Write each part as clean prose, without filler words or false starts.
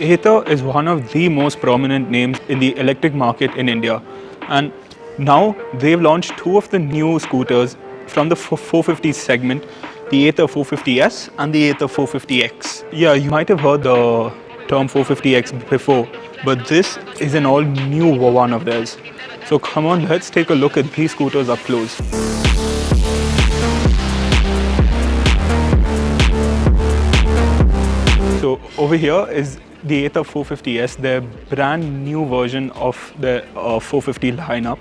Ather is one of the most prominent names in the electric market in India, and now they've launched two of the new scooters from the 450 segment, the Ather 450S and the Ather 450X. Yeah, you might have heard the term 450X before, but this is an all new one of theirs. So come on, let's take a look at these scooters up close. So over here is the Ather 450S, their brand new version of the 450 lineup.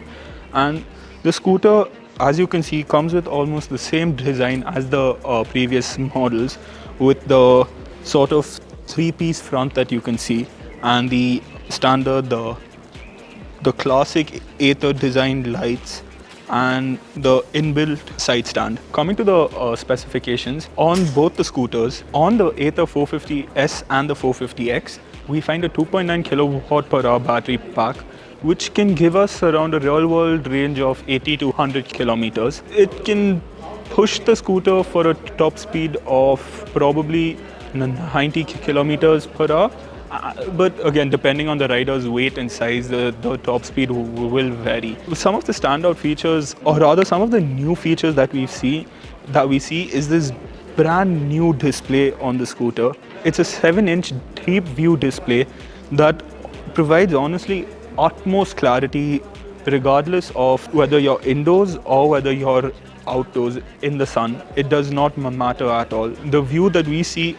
And the scooter, as you can see, comes with almost the same design as the previous models, with the sort of three-piece front that you can see, and the standard, the classic Ather designed lights, and the inbuilt side stand. Coming to the specifications, on both the scooters, on the Ather 450S and the 450X, we find a 2.9 kilowatt per hour battery pack, which can give us around a real world range of 80 to 100 kilometers. It can push the scooter for a top speed of probably 90 kilometers per hour. But again, depending on the rider's weight and size, the top speed will vary. Some of the standout features, or rather some of the new features that we see is this brand new display on the scooter. It's a 7-inch deep view display that provides honestly utmost clarity regardless of whether you're indoors or whether you're outdoors in the sun. It does not matter at all. The view that we see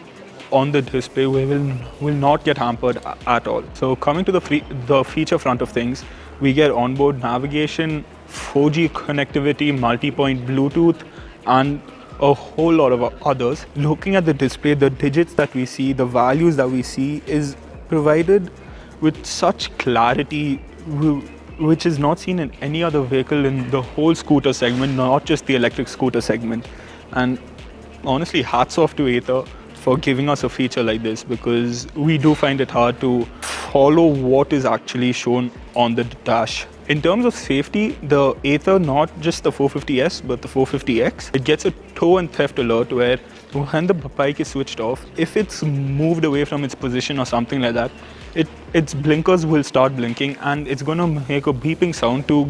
on the display will not get hampered at all. So coming to the feature front of things, we get onboard navigation, 4G connectivity, multi-point Bluetooth, and a whole lot of others. Looking at the display, the digits that we see, the values that we see is provided with such clarity which is not seen in any other vehicle in the whole scooter segment, not just the electric scooter segment. And honestly, hats off to Ather for giving us a feature like this, because we do find it hard to follow what is actually shown on the dash. In terms of safety, the Ather, not just the 450S but the 450X, it gets a tow and theft alert where when the bike is switched off, if it's moved away from its position or something like that, its blinkers will start blinking and it's going to make a beeping sound to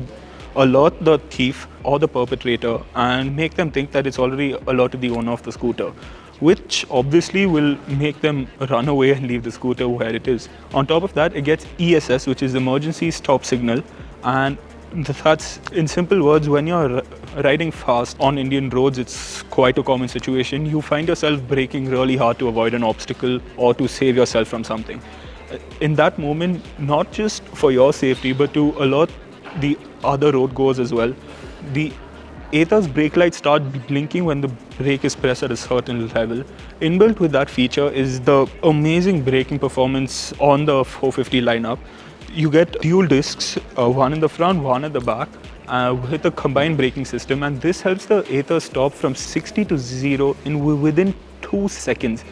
alert the thief or the perpetrator and make them think that it's already alerted the owner of the scooter, which obviously will make them run away and leave the scooter where it is. On top of that, it gets ESS, which is emergency stop signal, and that's, in simple words, when you're riding fast on Indian roads, it's quite a common situation. You find yourself braking really hard to avoid an obstacle or to save yourself from something. In that moment, not just for your safety, but to alert the other road goers as well, the Ather's brake lights start blinking when the brake is pressed at a certain level. Inbuilt with that feature is the amazing braking performance on the 450 lineup. You get dual discs, one in the front, one at the back, with a combined braking system, and this helps the Ather stop from 60 to 0 within 2 seconds.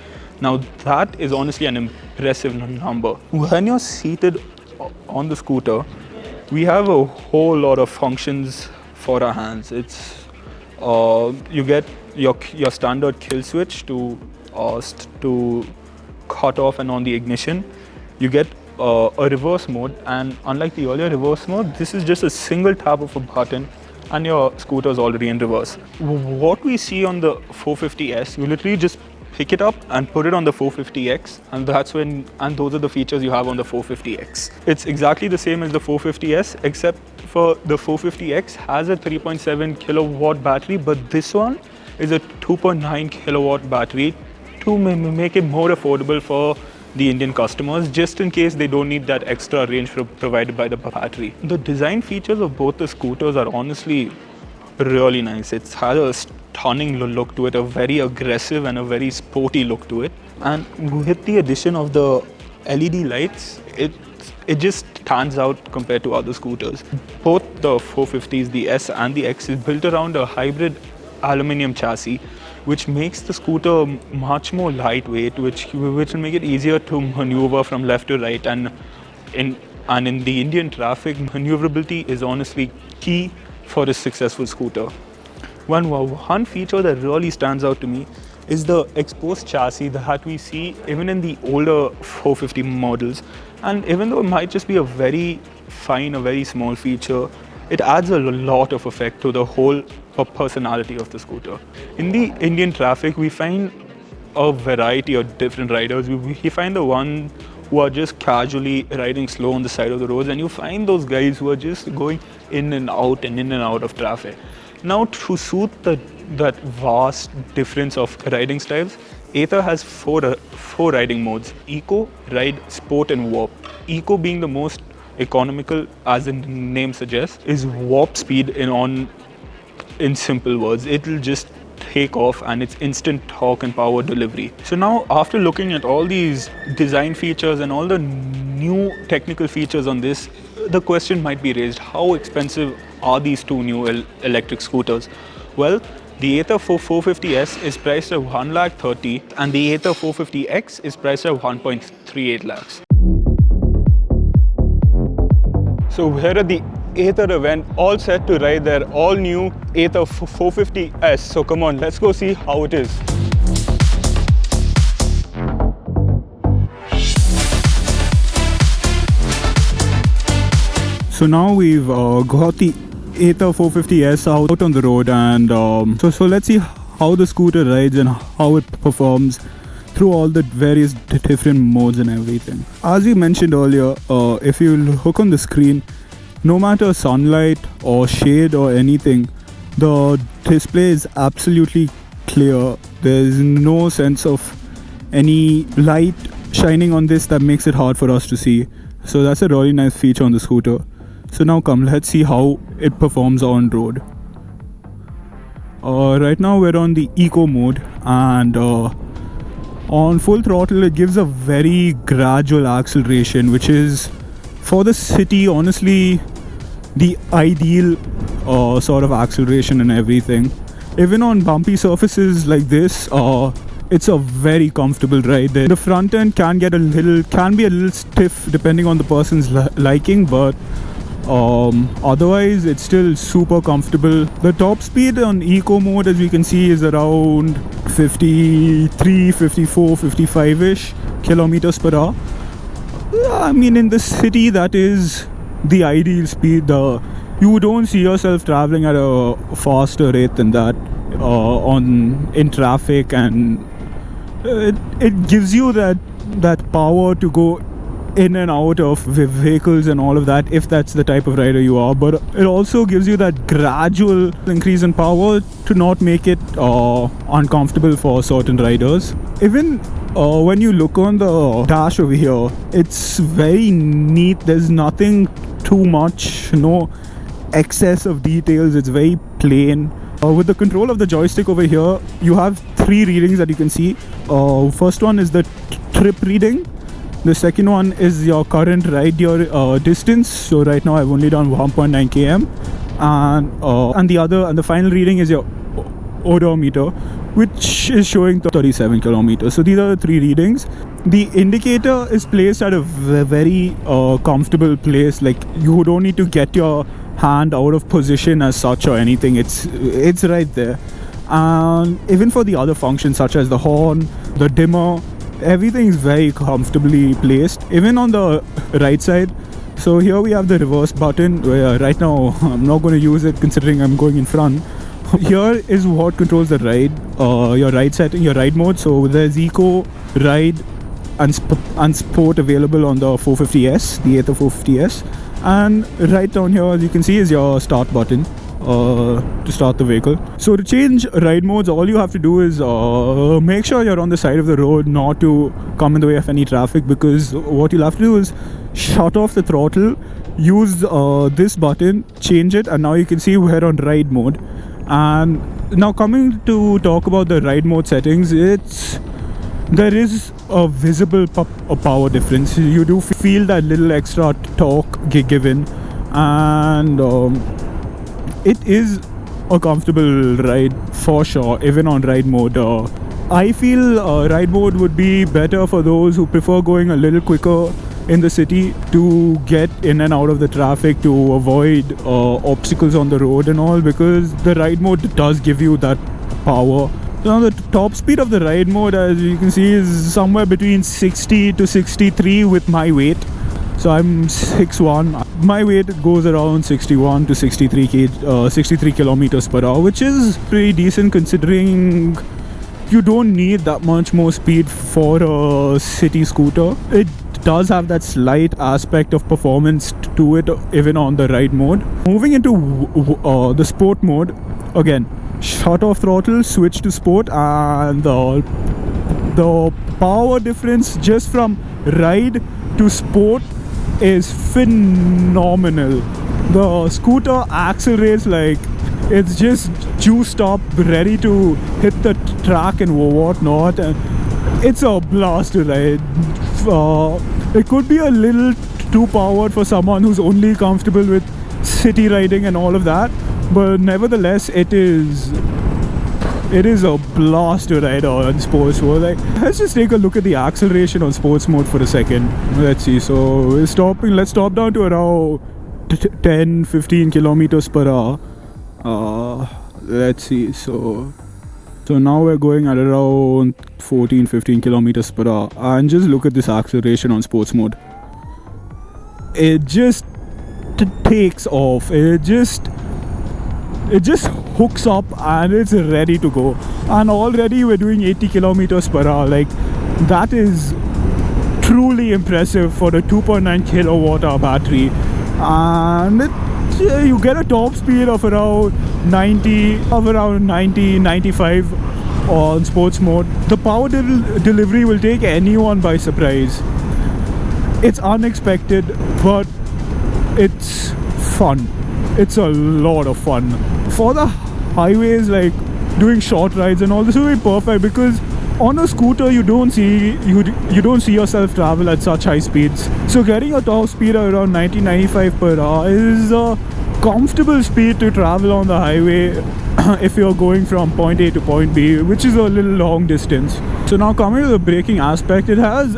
Now that is honestly an impressive number. When you're seated on the scooter, we have a whole lot of functions for our hands. It's you get your standard kill switch to cut off and on the ignition. You get a reverse mode, and unlike the earlier reverse mode, this is just a single tap of a button and your scooter is already in reverse. What we see on the 450S, you literally just pick it up and put it on the 450X, and those are the features you have on the 450X. It's exactly the same as the 450S, except for the 450X has a 3.7 kilowatt battery, but this one is a 2.9 kilowatt battery to make it more affordable for the Indian customers, just in case they don't need that extra range provided by the battery. The design features of both the scooters are honestly really nice. It has a stunning look to it, a very aggressive and a very sporty look to it. And with the addition of the LED lights, it just stands out compared to other scooters. Both the 450s, the S and the X, is built around a hybrid aluminum chassis, which makes the scooter much more lightweight, which will make it easier to maneuver from left to right. And in the Indian traffic, maneuverability is honestly key for a successful scooter. One feature that really stands out to me is the exposed chassis that we see even in the older 450 models. And even though it might just be a very fine, a very small feature, it adds a lot of effect to the whole personality of the scooter. In the Indian traffic, we find a variety of different riders. We find the one who are just casually riding slow on the side of the roads, and you find those guys who are just going in and out and in and out of traffic. Now, to suit that vast difference of riding styles, Ather has four riding modes: Eco, Ride, Sport and Warp. Eco being the most economical, as the name suggests, is warp speed in simple words. It'll just take off and it's instant torque and power delivery. So now, after looking at all these design features and all the new technical features on this, the question might be raised: how expensive are these two new electric scooters? Well, the Ather 450S is priced at 1,30,000 and the Ather 450X is priced at 1.38 lakhs. So we're at the Ather event, all set to ride their all-new Ather 450S. So come on, let's go see how it is. So now we've got the Ather 450S out on the road, and so let's see how the scooter rides and how it performs through all the various different modes and everything. As we mentioned earlier, if you look on the screen, no matter sunlight or shade or anything, the display is absolutely clear. There's no sense of any light shining on this that makes it hard for us to see. So that's a really nice feature on the scooter. So now come, let's see how it performs on road. Right now we're on the Eco mode, and on full throttle it gives a very gradual acceleration, which is, for the city, honestly the ideal sort of acceleration and everything. Even on bumpy surfaces like this, it's a very comfortable ride. The front end can be a little stiff depending on the person's liking, but otherwise it's still super comfortable. The top speed on Eco mode, as we can see, is around 53, 54, 55-ish kilometers per hour. I mean, in the city, that is the ideal speed. You don't see yourself traveling at a faster rate than that in traffic, and it gives you that power to go in and out of vehicles and all of that, if that's the type of rider you are. But it also gives you that gradual increase in power to not make it uncomfortable for certain riders. Even when you look on the dash over here, it's very neat. There's nothing too much, no excess of details. It's very plain. With the control of the joystick over here, you have 3 readings that you can see. First one is the trip reading. The second one is your current ride, your distance. So right now I've only done 1.9 km, and the final reading is your odometer, which is showing 37 kilometers. So these are the 3 readings. The indicator is placed at a very comfortable place. Like, you don't need to get your hand out of position as such or anything. It's right there. And even for the other functions such as the horn, the dimmer, everything is very comfortably placed. Even on the right side, so here we have the reverse button, where right now I'm not going to use it considering I'm going in front. Here is what controls the ride, your ride setting, your ride mode. So there's Eco, Ride and Sport available on the 450S, the Ather 450S. And right down here, as you can see, is your start button to start the vehicle. So to change ride modes, all you have to do is make sure you're on the side of the road, not to come in the way of any traffic, because what you'll have to do is shut off the throttle, use this button, change it, and now you can see we're on ride mode. And now coming to talk about the ride mode settings, there is a visible power difference. You do feel that little extra torque given, and it is a comfortable ride for sure, even on ride mode. I feel ride mode would be better for those who prefer going a little quicker in the city to get in and out of the traffic, to avoid obstacles on the road and all, because the ride mode does give you that power So now the top speed of the ride mode, as you can see, is somewhere between 60 to 63 with my weight. So I'm 6'1". My weight goes around 61 to 63 kilometers per hour, which is pretty decent considering you don't need that much more speed for a city scooter. It does have that slight aspect of performance to it, even on the ride mode. Moving into the sport mode, again, shut off throttle, switch to sport, and the power difference just from ride to sport is phenomenal. The scooter accelerates like it's just juiced up, ready to hit the track and whatnot, and it's a blast to ride. It could be a little too powered for someone who's only comfortable with city riding and all of that, but nevertheless it is a blast to ride on sports mode. Like, let's just take a look at the acceleration on sports mode for a second. Let's see. So we're stopping. Let's stop down to around 10-15 kilometers per hour. Let's see. So now we're going at around 14-15 kilometers per hour, and just look at this acceleration on sports mode. It just takes off. It just hooks up and it's ready to go. And already we're doing 80 kilometers per hour. Like, that is truly impressive for a 2.9 kilowatt hour battery. And you get a top speed of around 90-95 on sports mode. The power delivery will take anyone by surprise. It's unexpected, but it's fun. It's a lot of fun. For the highways, like doing short rides and all, this will be perfect, because on a scooter you don't see yourself travel at such high speeds. So getting a top speed of around 90-95 per hour is a comfortable speed to travel on the highway if you're going from point A to point B, which is a little long distance. So now coming to the braking aspect, it has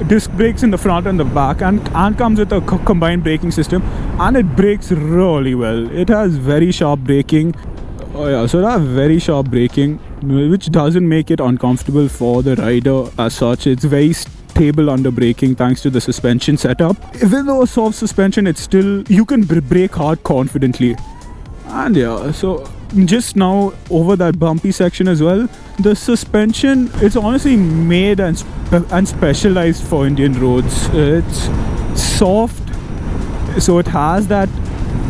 disc brakes in the front and the back, and comes with a combined braking system, and it brakes really well. It has very sharp braking. Oh yeah, so that very sharp braking, which doesn't make it uncomfortable for the rider as such. It's very stable under braking thanks to the suspension setup. Even though a soft suspension, it's still, you can brake hard confidently. And yeah, so just now over that bumpy section as well, the suspension, it's honestly made and specialized for Indian roads. It's soft, so it has that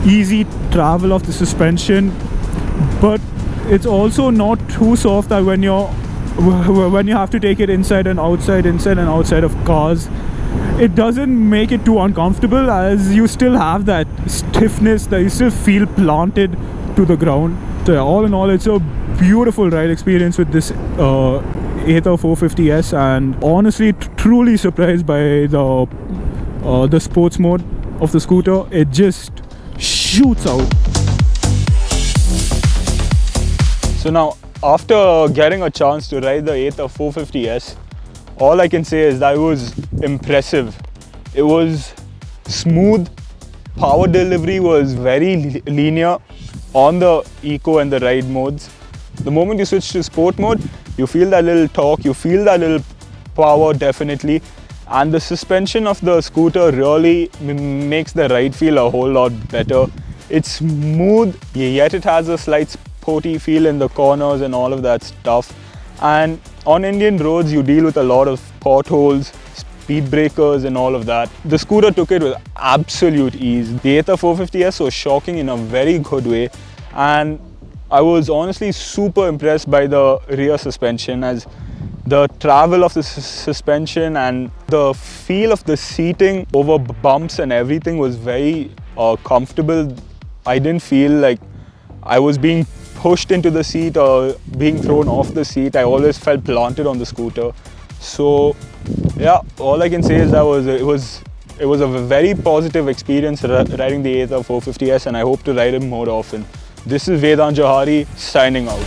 easy travel of the suspension, but it's also not too soft that when you have to take it inside and outside of cars, it doesn't make it too uncomfortable, as you still have that stiffness that you still feel planted to the ground. So yeah, all in all, it's a beautiful ride experience with this Ather 450S, and honestly truly surprised by the sports mode of the scooter. It just shoots out. So now, after getting a chance to ride the Ather 450S, all I can say is that it was impressive. It was smooth, power delivery was very linear on the eco and the ride modes. The moment you switch to sport mode, you feel that little torque, you feel that little power definitely, and the suspension of the scooter really makes the ride feel a whole lot better. It's smooth, yet it has a slight sporty feel in the corners and all of that stuff. And on Indian roads, you deal with a lot of potholes, speed breakers and all of that. The scooter took it with absolute ease. The Ather 450S was shocking in a very good way, and I was honestly super impressed by the rear suspension, as the travel of the suspension and the feel of the seating over bumps and everything was very comfortable. I didn't feel like I was being pushed into the seat or being thrown off the seat. I always felt planted on the scooter. So yeah, all I can say is that it was a very positive experience riding the Ather 450S, and I hope to ride it more often. This is Vedant Jouhari signing out.